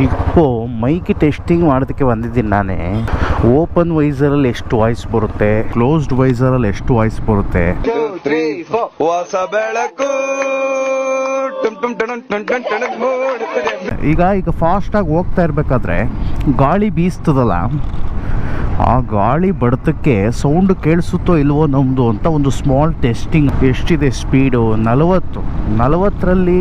இப்போ mic testing ಮಾಡೋದಕ್ಕೆ ಬಂದಿದ್ದೀನಿ ನಾನೇ. ಓಪನ್ ವೈಸರಲ್ಲಿ ಎಷ್ಟು ವಾಯ್ಸ್ ಬರುತ್ತೆ, ಕ್ಲೋಸ್ಡ್ ವೈಸರಲ್ಲಿ ಎಷ್ಟು ವಾಯ್ಸ್ ಬರುತ್ತೆ. ಈಗ ಫಾಸ್ಟ್ ಆಗಿ ಹೋಗ್ತಾ ಇರ್ಬೇಕಾದ್ರೆ ಗಾಳಿ ಬೀಸ್ತದಲ್ಲ, ಆ ಗಾಳಿ ಬಡತಕ್ಕೆ ಸೌಂಡ್ ಕೇಳಿಸುತ್ತೋ ಇಲ್ವೋ ನಮ್ಮದು ಅಂತ ಒಂದು ಸ್ಮಾಲ್ ಟೆಸ್ಟಿಂಗ್. ಎಷ್ಟಿದೆ ಸ್ಪೀಡು? 40ರಲ್ಲಿ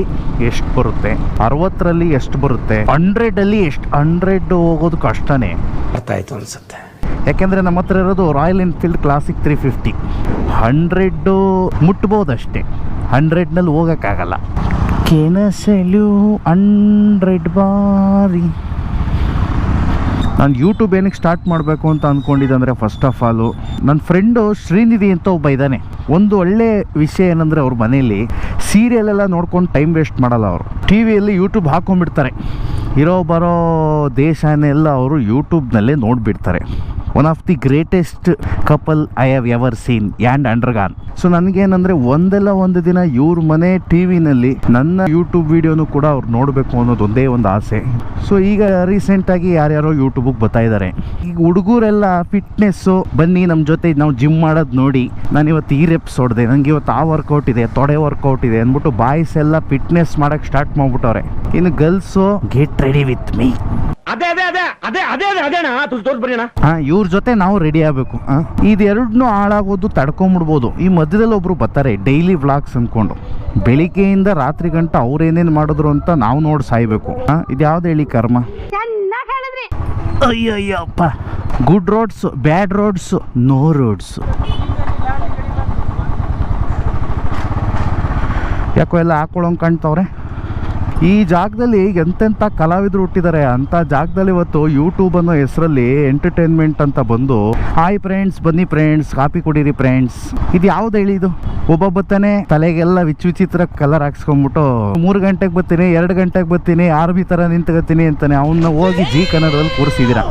ಎಷ್ಟು ಬರುತ್ತೆ, 60ರಲ್ಲಿ ಎಷ್ಟು ಬರುತ್ತೆ, 100ಅಲ್ಲಿ ಎಷ್ಟು? 100 ಹೋಗೋದು ಕಷ್ಟನೇ. ಅರ್ಥ ಆಯ್ತು ಅನ್ಸುತ್ತೆ. ಯಾಕೆಂದರೆ ನಮ್ಮ ಹತ್ರ ಇರೋದು ರಾಯಲ್ ಎನ್ಫೀಲ್ಡ್ ಕ್ಲಾಸಿಕ್ 350. 100 ಮುಟ್ಬೋದಷ್ಟೇ, 100ನಲ್ಲಿ ಹೋಗೋಕ್ಕಾಗಲ್ಲ. ಕೆನಸಲು 100 ಬಾರಿ. ನಾನು ಯೂಟ್ಯೂಬ್ ಏನಕ್ಕೆ ಸ್ಟಾರ್ಟ್ ಮಾಡಬೇಕು ಅಂತ ಅಂದ್ಕೊಂಡಿದ್ದೆ ಅಂದರೆ, ಫಸ್ಟ್ ಆಫ್ ಆಲು ನನ್ನ ಫ್ರೆಂಡು ಶ್ರೀನಿಧಿ ಅಂತ ಒಬ್ಬ ಇದ್ದಾನೆ. ಒಂದು ಒಳ್ಳೆ ವಿಷಯ ಏನಂದರೆ, ಅವ್ರ ಮನೇಲಿ ಸೀರಿಯಲೆಲ್ಲ ನೋಡ್ಕೊಂಡು ಟೈಮ್ ವೇಸ್ಟ್ ಮಾಡಲ್ಲ. ಅವರು ಟಿ ವಿಯಲ್ಲಿ ಯೂಟ್ಯೂಬ್ ಹಾಕ್ಕೊಂಡ್ಬಿಡ್ತಾರೆ. ಇರೋ ಬರೋ ದೇಶನೆಲ್ಲ ಅವರು ಯೂಟ್ಯೂಬ್ನಲ್ಲೇ ನೋಡಿಬಿಡ್ತಾರೆ. One of the greatest couple I have ever seen and undergone. So ನನಗೇನಂದರೆ, ಒಂದು ದಿನ ಇವ್ರ ಮನೆ ಟಿ ವಿನಲ್ಲಿ ನನ್ನ ಯೂಟ್ಯೂಬ್ ವೀಡಿಯೋನು ಕೂಡ ಅವ್ರು ನೋಡಬೇಕು ಅನ್ನೋದು ಒಂದೇ ಒಂದು ಆಸೆ. ಸೊ ಈಗ ರೀಸೆಂಟಾಗಿ ಯಾರ್ಯಾರೋ ಯೂಟ್ಯೂಬಿಗೆ ಬರ್ತಾ ಇದ್ದಾರೆ. ಈಗ ಹುಡುಗರೆಲ್ಲ ಫಿಟ್ನೆಸ್ಸು, ಬನ್ನಿ ನಮ್ಮ ಜೊತೆ ನಾವು ಜಿಮ್ ಮಾಡೋದು ನೋಡಿ, ನಾನು ಇವತ್ತು ಈ ರೆಪ್ಸ್ ಹೊಡೆದೆ, ನನಗೆ ಇವತ್ತು ಆ ವರ್ಕೌಟ್ ಇದೆ, ತೊಡೆ ವರ್ಕೌಟ್ ಇದೆ ಅಂದ್ಬಿಟ್ಟು ಬಾಯ್ಸ್ ಎಲ್ಲ ಫಿಟ್ನೆಸ್ ಮಾಡೋಕ್ಕೆ ಸ್ಟಾರ್ಟ್ ಮಾಡ್ಬಿಟ್ಟವ್ರೆ. ಇನ್ನು girls get ready with me. ಇವ್ರ ಜೊತೆ ನಾವು ರೆಡಿ ಆಗಬೇಕು. ಇದೆರಡನ್ನೂ ಹಾಳಾಗೋದು ತಡ್ಕೊಂಬಿಡ್ಬೋದು. ಈ ಮಧ್ಯದಲ್ಲಿ ಒಬ್ರು ಬರ್ತಾರೆ ಡೈಲಿ ವ್ಲಾಗ್ಸ್ ಅಂದ್ಕೊಂಡು, ಬೆಳಿಗ್ಗೆಯಿಂದ ರಾತ್ರಿ ಗಂಟ ಅವ್ರೇನೇನು ಮಾಡಿದ್ರು ಅಂತ ನಾವು ನೋಡಿ ಸಾಯ್ಬೇಕು. ಇದು ಯಾವ್ದು ಹೇಳಿ ಕರ್ಮ? ಅಯ್ಯಯ್ಯಪ್ಪ. Good roads, bad roads, no roads. ಯಾಕೋ ಎಲ್ಲ ಹಾಕೊಳ್ಳೋಂಗೆ ಕಾಣ್ತವ್ರೆ. ಈ ಜಾಗದಲ್ಲಿ ಎಂತೆಂಥ ಕಲಾವಿದರು ಹುಟ್ಟಿದ್ದಾರೆ. ಅಂಥ ಜಾಗದಲ್ಲಿ ಇವತ್ತು ಯೂಟ್ಯೂಬ್ ಅನ್ನೋ ಹೆಸರಲ್ಲಿ ಎಂಟರ್ಟೈನ್ಮೆಂಟ್ ಅಂತ ಬಂದು, ಹಾಯ್ ಫ್ರೆಂಡ್ಸ್, ಬನ್ನಿ ಫ್ರೆಂಡ್ಸ್, ಕಾಫಿ ಕುಡೀರಿ ಫ್ರೆಂಡ್ಸ್. ಇದು ಯಾವ್ದು ಹೇಳಿ? ಇದು ಒಬ್ಬ ಬರ್ತಾನೆ, ತಲೆಗೆಲ್ಲ ವಿಚಿತ್ರ ಕಲರ್ ಹಾಕ್ಸ್ಕೊಂಡ್ಬಿಟ್ಟು 3 ಗಂಟೆಗೆ ಬರ್ತೀನಿ, 2 ಗಂಟೆಗೆ ಬರ್ತೀನಿ, ಆರ್ಮಿ ಥರ ನಿಂತ್ಕೋತೀನಿ ಅಂತಾನೆ. ಅವನ್ನ ಹೋಗಿ ಜಿ ಕನ್ನಡದಲ್ಲಿ ಕೂರಿಸಿದ್ದೀರಾ.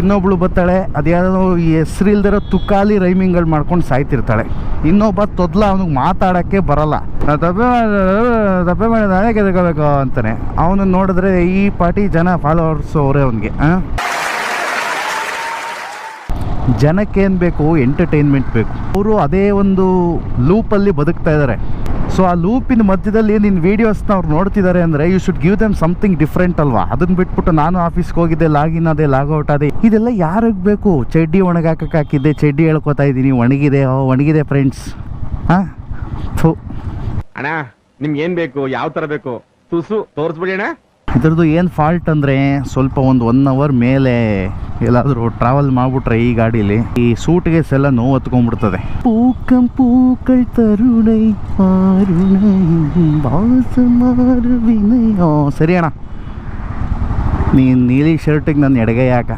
ಇನ್ನೊಬ್ಳು ಬರ್ತಾಳೆ, ಅದ್ಯಾವುದೋ ಹೆಸರಿಲ್ದಿರೋ ತುಕಾಲಿ ರೈಮಿಂಗ್ಗಳು ಮಾಡ್ಕೊಂಡು ಸಾಯ್ತಿರ್ತಾಳೆ. ಇನ್ನೊಬ್ಬ ತೊದ್ಲ, ಅವನಿಗೆ ಮಾತಾಡೋಕ್ಕೆ ಬರಲ್ಲ, ತಪ್ಪೆ ಮಾಡಿ ನಾನೇ ಗೆದ್ಕೋಬೇಕು ಅಂತಾನೆ. ಅವನು ನೋಡಿದ್ರೆ ಈ ಪಾರ್ಟಿ ಜನ ಫಾಲೋವರ್ಸ್ ಅವರೇ ಅವನಿಗೆ. ಜನಕ್ಕೇನು ಬೇಕು? ಎಂಟರ್ಟೈನ್ಮೆಂಟ್ ಬೇಕು. ಅವರು ಅದೇ ಒಂದು ಲೂಪಲ್ಲಿ ಬದುಕ್ತಾ ಇದ್ದಾರೆ. ಸೊ ಆ ಲೂಪಿನ ಮಧ್ಯದಲ್ಲಿ ನಿನ್ನ ವೀಡಿಯೋಸ್ನ ಅವ್ರು ನೋಡ್ತಿದ್ದಾರೆ ಅಂದರೆ, you should give them something different ಅಲ್ವಾ? ಅದನ್ನ ಬಿಟ್ಬಿಟ್ಟು ನಾನು ಆಫೀಸ್ಗೆ ಹೋಗಿದ್ದೆ, ಲಾಗಿನ್ ಅದೇ, ಲಾಗೌಟ್ ಅದೇ, ಇದೆಲ್ಲ ಯಾರಿಗೆ ಬೇಕು? ಚಡ್ಡಿ ಒಣಗಾಕಕ್ಕೆ ಹಾಕಿದ್ದೆ, ಚಡ್ಡಿ ಹೇಳ್ಕೊತಾ ಇದ್ದೀನಿ, ಒಣಗಿದೆ ಫ್ರೆಂಡ್ಸ್. ಅಣ್ಣ ನಿಮ್ಗೆ ಏನ್ ಬೇಕು, ಯಾವ ತರ ಬೇಕು, ತುಸು ತೋರಿಸ್ಬಿಡಿ ಅಣ್ಣ. ಇದ್ರದ್ದು ಏನು ಫಾಲ್ಟ್ ಅಂದರೆ, ಸ್ವಲ್ಪ ಒಂದು 1 ಅವರ್ ಮೇಲೆ ಎಲ್ಲಾದರೂ ಟ್ರಾವೆಲ್ ಮಾಡಿಬಿಟ್ರೆ ಈ ಗಾಡೀಲಿ ಈ ಸೂಟ್ಗೇಸ್ ಎಲ್ಲ ನೋವು ಹತ್ಕೊಂಡ್ಬಿಡ್ತದೆ. பூக்கள் தருணை ஆருணை வாசமாருவினை. ಸರಿ ಅಣ್ಣ, ನೀನು ನೀಲಿ ಶರ್ಟಿಗೆ ನನ್ನ ಎಡಗೈ ಯಾಕ?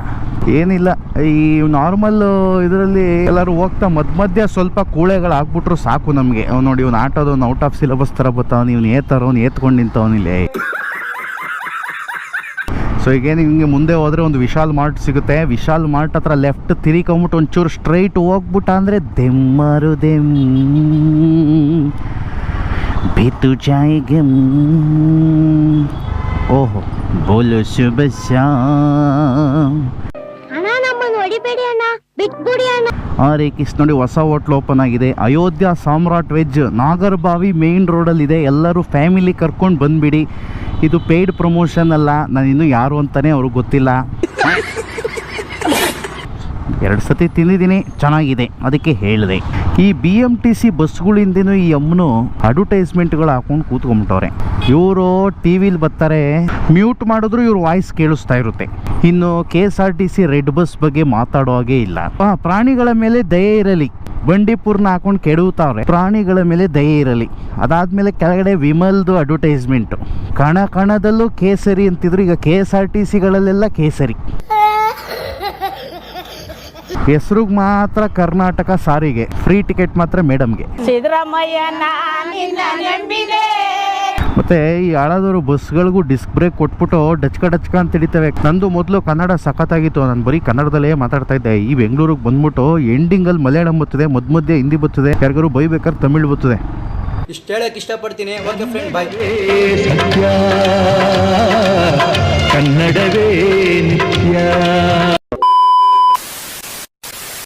ಏನಿಲ್ಲ, ಈ ನಾರ್ಮಲ್ ಇದರಲ್ಲಿ ಎಲ್ಲರೂ ಹೋಗ್ತಾ ಮಧ್ಯ ಸ್ವಲ್ಪ ಕೂಳೆಗಳು ಹಾಕ್ಬಿಟ್ರು ಸಾಕು ನಮಗೆ. ನೋಡಿ, ಇವ್ನು ಆಟೋದವ್ನು ಔಟ್ ಆಫ್ ಸಿಲೆಬಸ್ ಥರ ಬರ್ತಾವ, ನೀವು ಏತರವ್ನು ಏತ್ಕೊಂಡು ನಿಂತವನಿಲ್ಲ. ಸೊ ಈಗೇನು ಹಿಂಗೆ ಮುಂದೆ ಹೋದರೆ ಒಂದು ವಿಶಾಲ್ ಮಾರ್ಟ್ ಸಿಗುತ್ತೆ. ವಿಶಾಲ್ ಮಾರ್ಟ್ ಹತ್ರ ಲೆಫ್ಟ್ ತಿರ್ಕೊಂಬಿಟ್ಟು ಒಂಚೂರು ಸ್ಟ್ರೈಟ್ ಹೋಗ್ಬಿಟ್ಟ ಅಂದರೆ ದೆಮ್ಮರು ದೆಮ್ ಬೇತು ಜಾಯಿಗೆ. ಓಹೋ, ಬೋಲು ಶುಭ ಶ್ಯಾಮ್. ಹರೇ ಕೃಷ್ಣ. ನೋಡಿ, ಹೊಸ ಹೋಟ್ಲ್ ಓಪನ್ ಆಗಿದೆ, ಅಯೋಧ್ಯ ಸಾಮ್ರಾಟ್ ವೆಜ್, ನಾಗರಬಾವಿ ಮೇನ್ ರೋಡಲ್ಲಿದೆ. ಎಲ್ಲರೂ ಫ್ಯಾಮಿಲಿ ಕರ್ಕೊಂಡು ಬಂದುಬಿಡಿ. ಇದು ಪೇಯ್ಡ್ ಪ್ರಮೋಷನ್ ಅಲ್ಲ, ನಾನು ಇನ್ನೂ ಯಾರು ಅಂತಲೇ ಅವ್ರಿಗೆ ಗೊತ್ತಿಲ್ಲ. 2 ಸತಿ ತಿಂದಿದ್ದೀನಿ, ಚೆನ್ನಾಗಿದೆ, ಅದಕ್ಕೆ ಹೇಳಿದೆ. ಈ BMTC ಬಸ್ಗಳಿಂದನೂ ಈ ಅಮ್ಮನು ಅಡ್ವರ್ಟೈಸ್ಮೆಂಟ್ಗಳು ಹಾಕೊಂಡು ಕೂತ್ಕೊಂಡ್ಬಿಟ್ಟವ್ರೆ. ಇವರು ಟಿ ವಿಲಿ ಬರ್ತಾರೆ, ಮ್ಯೂಟ್ ಮಾಡಿದ್ರು ಇವ್ರ ವಾಯ್ಸ್ ಕೇಳಿಸ್ತಾ ಇರುತ್ತೆ. ಇನ್ನು KSRTC ರೆಡ್ ಬಸ್ ಬಗ್ಗೆ ಮಾತಾಡೋ ಹಾಗೆ ಇಲ್ಲ. ಪ್ರಾಣಿಗಳ ಮೇಲೆ ದಯೆ ಇರಲಿ, ಬಂಡೀಪುರ್ನ ಹಾಕೊಂಡು ಕೆಡುತ್ತಾರೆ. ಪ್ರಾಣಿಗಳ ಮೇಲೆ ದಯೆ ಇರಲಿ. ಅದಾದಮೇಲೆ ಕೆಳಗಡೆ ವಿಮಲ್ದು ಅಡ್ವರ್ಟೈಸ್ಮೆಂಟು, ಕಣ ಕಣದಲ್ಲೂ ಕೇಸರಿ ಅಂತಿದ್ರು. ಈಗ KSRTCಗಳಲ್ಲೆಲ್ಲ ಕೇಸರಿ. ಹೆಸರಿಗೆ ಮಾತ್ರ ಕರ್ನಾಟಕ ಸಾರಿಗೆ, ಫ್ರೀ ಟಿಕೆಟ್ ಮಾತ್ರ ಮೇಡಮ್ಗೆ. ಮತ್ತೆ ಈ ಹಳದವರು ಬಸ್ಗಳಿಗೂ ಡಿಸ್ಕ್ ಬ್ರೇಕ್ ಕೊಟ್ಬಿಟ್ಟು ಡಚ್ಕ ಅಂತ ಹಿಡಿತವೆ. ನಂದು ಮೊದಲು ಕನ್ನಡ ಸಖತ್ತಾಗಿತ್ತು, ನಾನು ಬರೀ ಕನ್ನಡದಲ್ಲೇ ಮಾತಾಡ್ತಾ ಇದ್ದೆ. ಈ ಬೆಂಗಳೂರಿಗೆ ಬಂದ್ಬಿಟ್ಟು ಎಂಡಿಂಗಲ್ಲಿ ಮಲಯಾಳಂ ಬರ್ತದೆ, ಮಧ್ಯೆ ಹಿಂದಿ ಬರ್ತದೆ, ಯಾರಿಗಾರು ಬೈಬೇಕಾದ್ರೆ ತಮಿಳ್ ಬರ್ತದೆ. ಇಷ್ಟು ಹೇಳಕ್ ಇಷ್ಟಪಡ್ತೀನಿ. ಓಕೆ ಫ್ರೆಂಡ್, ಬಾಯ್. ಕನ್ನಡವೇ